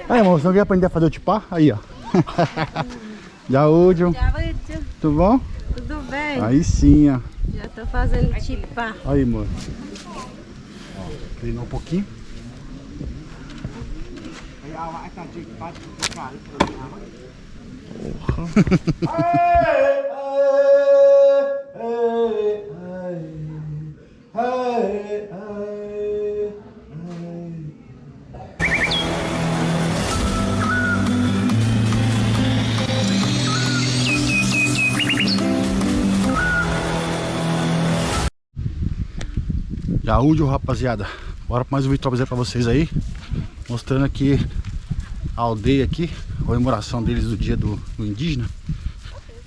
Aí, irmão, você não quer aprender a fazer o tipá? Aí, ó. Jaúdio. Tudo bom? Tudo bem? Aí sim, ó. Já tô fazendo tipá. Aí, amor. Treinou um pouquinho. Jaúdio, rapaziada. Bora pra mais um vídeo trazer pra vocês aí. Mostrando aqui a aldeia aqui, a comemoração deles do dia do indígena.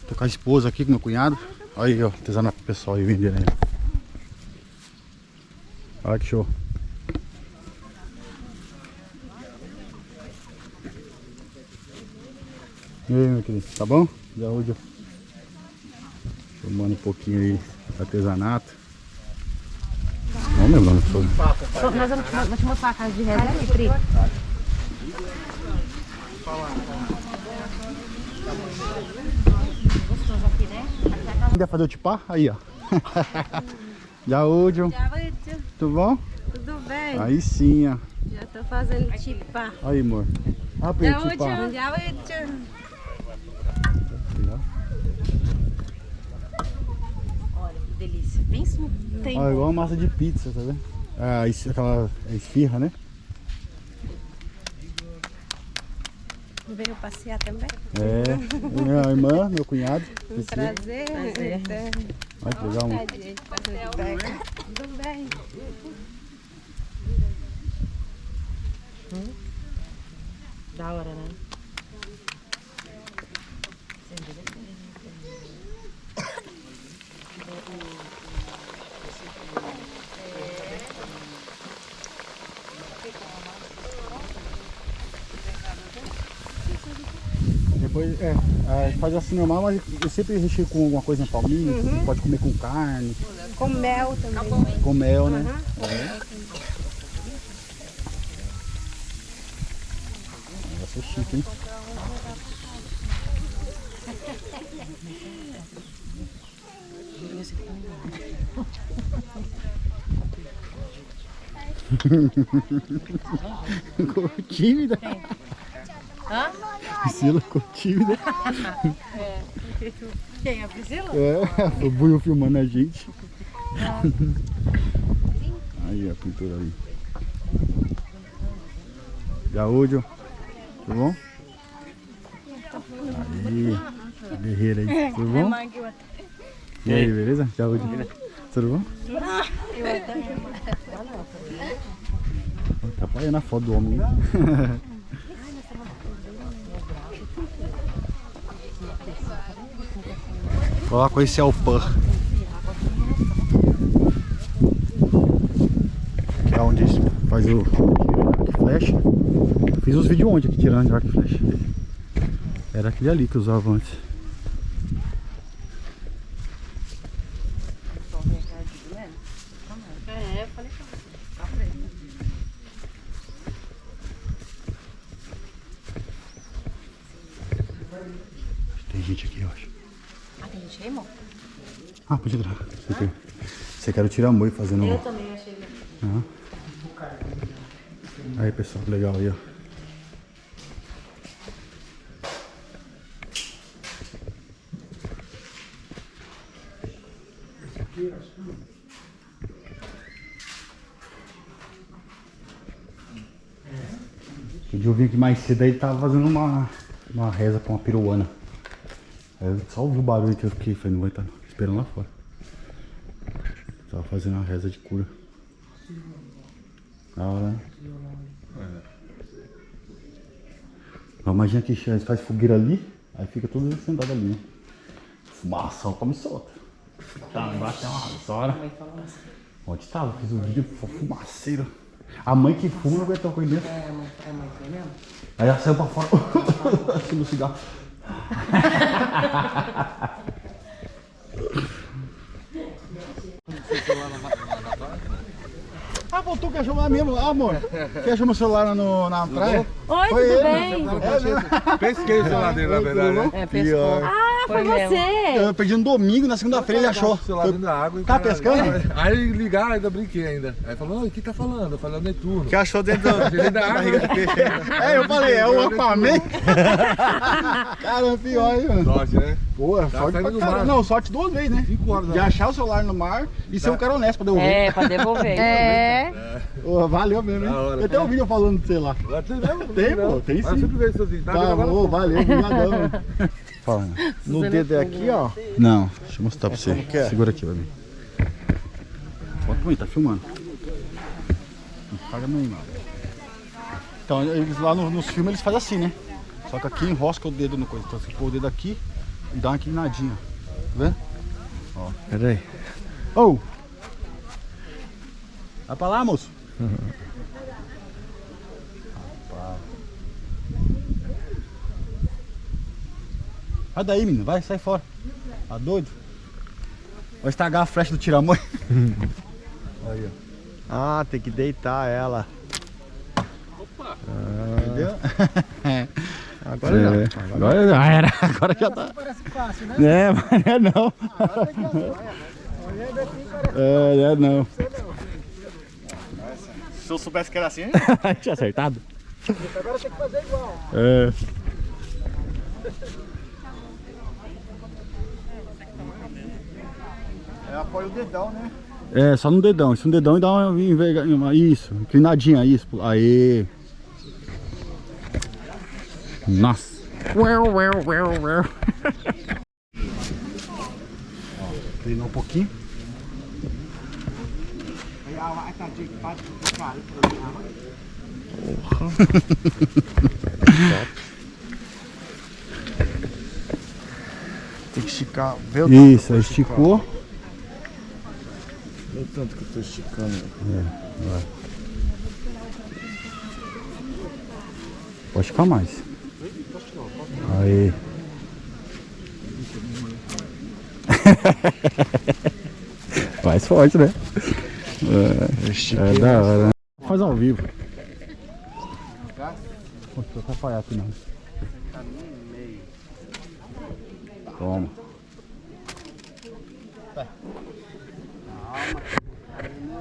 Tô com a esposa aqui, com meu cunhado. Olha aí, ó, artesanato pessoal aí vendendo aí. Olha que show. E aí, meu querido, tá bom? Jaúdio. Tomando um pouquinho aí de artesanato. Não lembro, não foi. Nós vamos te mostrar a casa de reza ali, Pri. Gostoso aqui, né? Ainda fazer o tipá? Aí, ó. Jaúdio. Tudo bom? Tudo bem? Aí sim, ó. Já tô fazendo tipá. Aí, amor. Rapaz, tipá. Olha que delícia. Bem tem. Olha, igual uma massa de pizza, tá vendo? Ah, isso, aquela esfirra, né? Veio passear também? É, minha irmã, meu cunhado. Um prazer. Olha que legal, amor. Tudo bem? Da hora, né? Depois, faz assim normal, mas eu sempre recheio com alguma coisa em palminha. Pode comer com carne, Com mel também. com mel, né? É. Vai ser chique, hein? Ficou tímida. Hã? Priscila ficou tímida. Quem? A Priscila? É, o Buio filmando a gente. Aí a pintura ali. Jaúdio, tudo bom? Aí, guerreira aí, tudo bom? E aí, beleza? Jaúdio, tudo bom? Tá apanhando a foto do homem. Coloca esse alpan. Que é onde faz o arco e flecha. Fiz uns vídeos ontem aqui tirando de arco e flecha. Era aquele ali que eu usava antes. Eu falei Tem gente aqui, eu acho. Ah, tem gente aí, irmão? Ah, pode tirar. Você quer tirar moio fazendo. Eu também achei legal. Aí, pessoal, legal aí, ó. Eu vi que mais cedo aí ele tava fazendo uma reza com uma peruana. Aí eu só ouvi o barulho que eu fiquei, falei, não vai estar esperando lá fora. Tava fazendo uma reza de cura. Da hora, né? Imagina que faz fogueira ali, aí fica todo sentado ali, né? Fumaça, come solta. Tá embaixo tem umas horas. Onde tava? Fiz um vídeo fumaceiro. A mãe que fuma não aguentou com ele dentro. É, mãe foi mesmo? Aí ela saiu pra fora. Assim no cigarro. Ah, voltou que achou lá mesmo. Ah, amor, você achou meu celular na praia? Oi, Foi tudo ele, bem? Pesquei o celular dele, na verdade, né? É, pescou. Ah, foi mesmo. você. Eu perdi no domingo, na segunda-feira ele achou. O celular dentro da água. e Tá caralho. pescando? Aí ligar, ainda brinquei ainda. Aí falou, o que tá falando? Eu falei, é o Netuno. Que achou dentro da barriga do peixe. É, eu falei, é o Aquaman. Caramba, pior, hein, mano. Sorte, né? Pô, Tá sorte pra saindo do caramba. mar. Não, sorte duas vezes, né? 5 horas De da achar o celular no mar e ser um cara honesto pra devolver. É, pra devolver. É. Ô, valeu mesmo, hein? Da hora. Eu tenho um vídeo falando de sei lá. Lá tem mesmo? Tem, pô, tem Mas eu sim. sempre vejo seus vídeos. Tá, Tá, agora, ô, valeu, obrigadão. mano. Fala. No dedo é aqui, ó. Não, deixa eu mostrar pra você. Como que é? Segura aqui pra mim. Bota pra mim, tá filmando. Não paga não, mano. Então, eles lá nos filmes eles fazem assim, né? Só que aqui enrosca o dedo no coisa. Então você põe o dedo aqui e dá uma inclinadinha. Tá vendo? Pera aí. Ô! Vai pra lá, moço. Vai daí, menino. Vai, sai fora. Tá doido? Vai estragar a flecha do tiramões. Aí, ó. Ah, tem que deitar ela. Entendeu? Agora não. Agora já era. Agora já tá. Parece fácil, né? É, mas não é não. É não. Se eu soubesse que era assim, tinha acertado. Agora tem que fazer igual. É. Apoia o dedão, né? É, só no dedão. Isso no dedão e dá uma isso, inclinadinha, isso. Aê. Nossa. Treinou um pouquinho. Tem que esticar. Vê o Isso, esticou. Vê o tanto que eu tô esticando. Pode ficar mais. Aí. Mais forte, né? É da hora, né? Faz ao vivo. Deixa eu atrapalhar aqui não. Toma.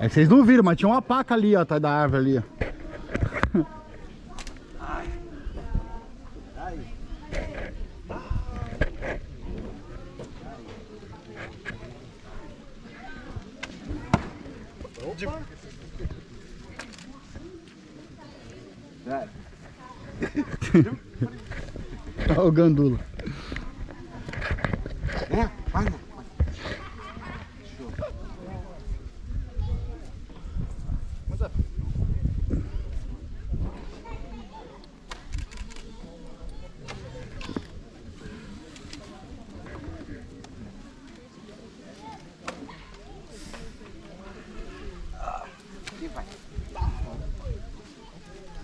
É que vocês não viram, mas tinha uma paca ali, ó, atrás da árvore ali, ó. Olha o gandula.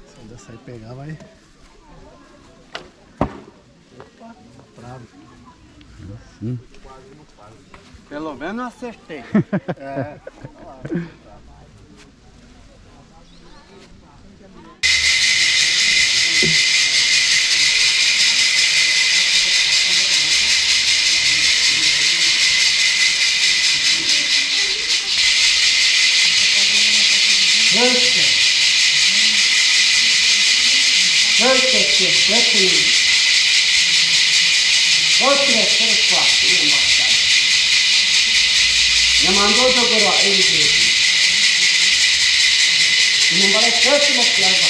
Se ainda sair pegar, vai. Pelo menos eu acertei. Me mandó yo pero a él que non vale questo lo piaga.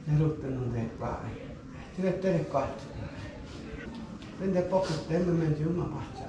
Eruutta non teet vai. Direttore 4. Prende poco tempo mentre una passa.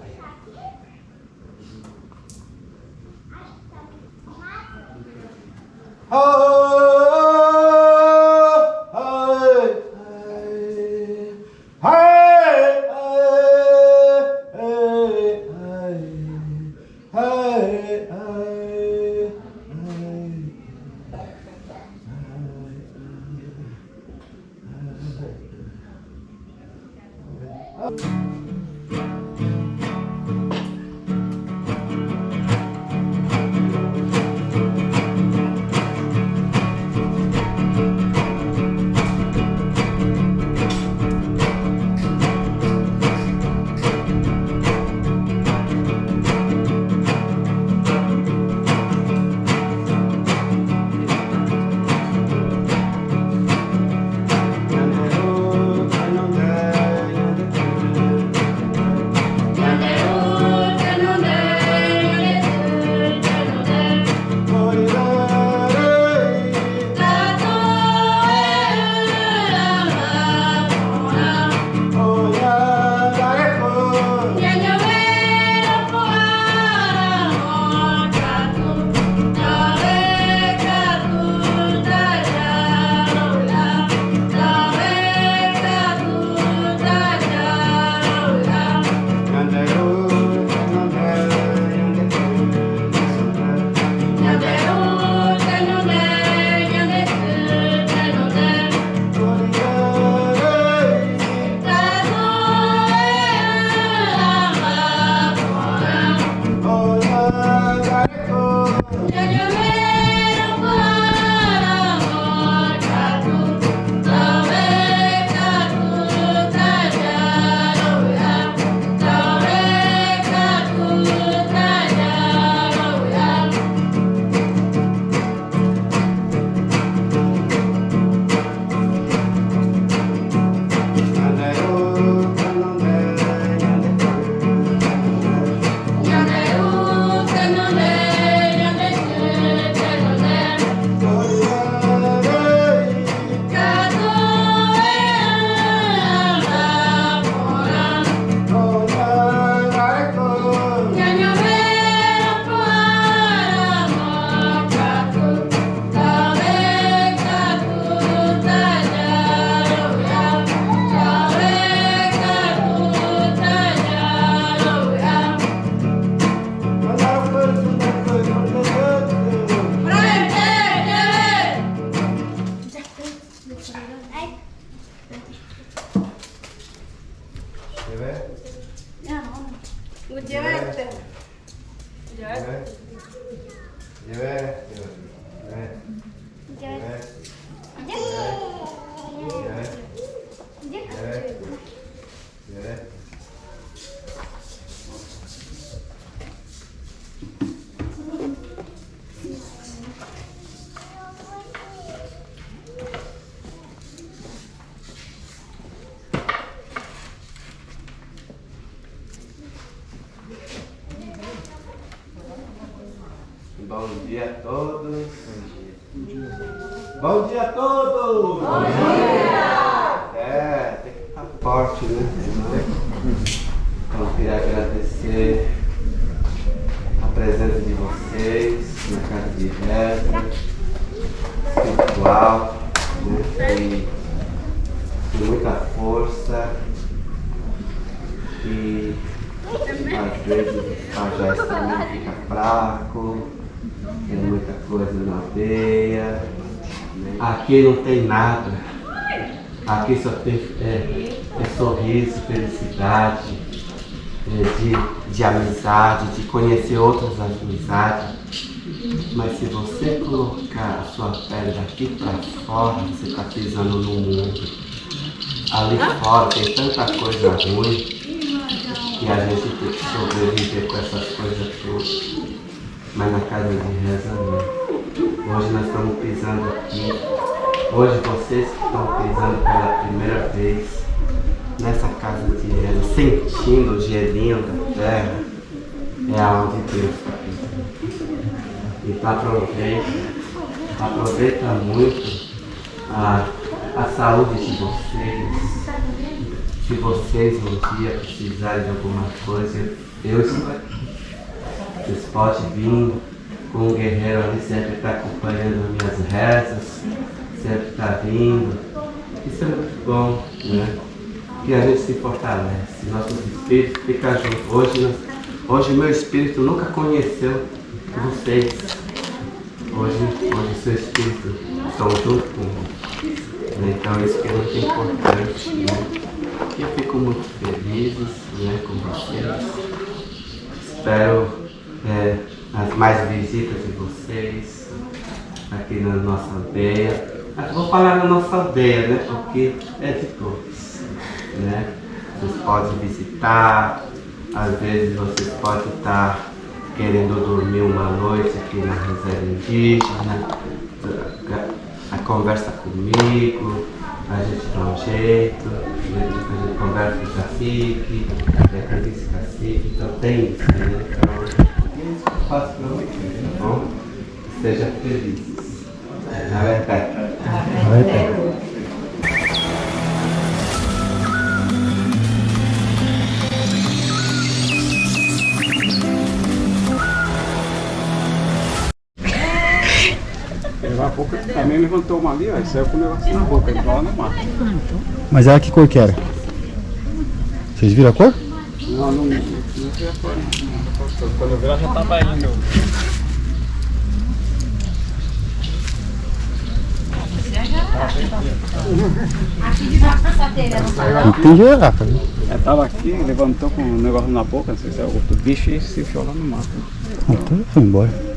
Bom dia a todos. Bom dia a todos. Bom dia. Tem que estar forte, né? Então, eu queria agradecer a presença de vocês na casa de reza espiritual, né? Foi muita força e às vezes o pajé também fica fraco. Tem muita coisa na veia. Aqui não tem nada. Aqui só tem sorriso, felicidade, de amizade, de conhecer outras amizades. Mas se você colocar a sua pele daqui para fora, você está pisando no mundo. Ali fora tem tanta coisa ruim que a gente tem que sobreviver com essas coisas todas. Mas na casa de reza não. Hoje nós estamos pisando aqui. Hoje vocês que estão pisando pela primeira vez nessa casa de reza, sentindo o gelinho da terra, é aonde Deus está pisando. Então aproveita muito a saúde de vocês, Se vocês um dia precisarem de alguma coisa, eu estou aqui. Vocês podem vir com um guerreiro ali, sempre está acompanhando as minhas rezas, sempre está vindo. Isso é muito bom, né? E a gente se fortalece, nossos espíritos ficam juntos. Hoje meu espírito nunca conheceu vocês. Hoje seu espírito estão junto comigo. Então isso que é muito importante, né? E eu fico muito feliz, né, com vocês. Espero as mais visitas de vocês aqui na nossa aldeia. Vou falar na nossa aldeia, né? Porque é de todos, né? Vocês podem visitar, às vezes vocês podem estar querendo dormir uma noite aqui na reserva indígena, a conversa comigo, a gente dá um jeito, a gente conversa com o cacique, com esse cacique, então tem isso, né? Então, isso que eu faço para vocês, tá bom? Sejam felizes. Na verdade. A boca também levantou uma ali, ó, e saiu com o negócio na boca, ele lá no mar. Mas ela que cor que era? Vocês viram a cor? Não vi a cor, não. Quando eu vi ela já tava indo. Aqui debaixo da sateira, não sai Não tem girafa, viu? Ela tava aqui, levantou com o negócio na boca, não sei se é outro bicho e se enfiou lá no mar. Então foi embora.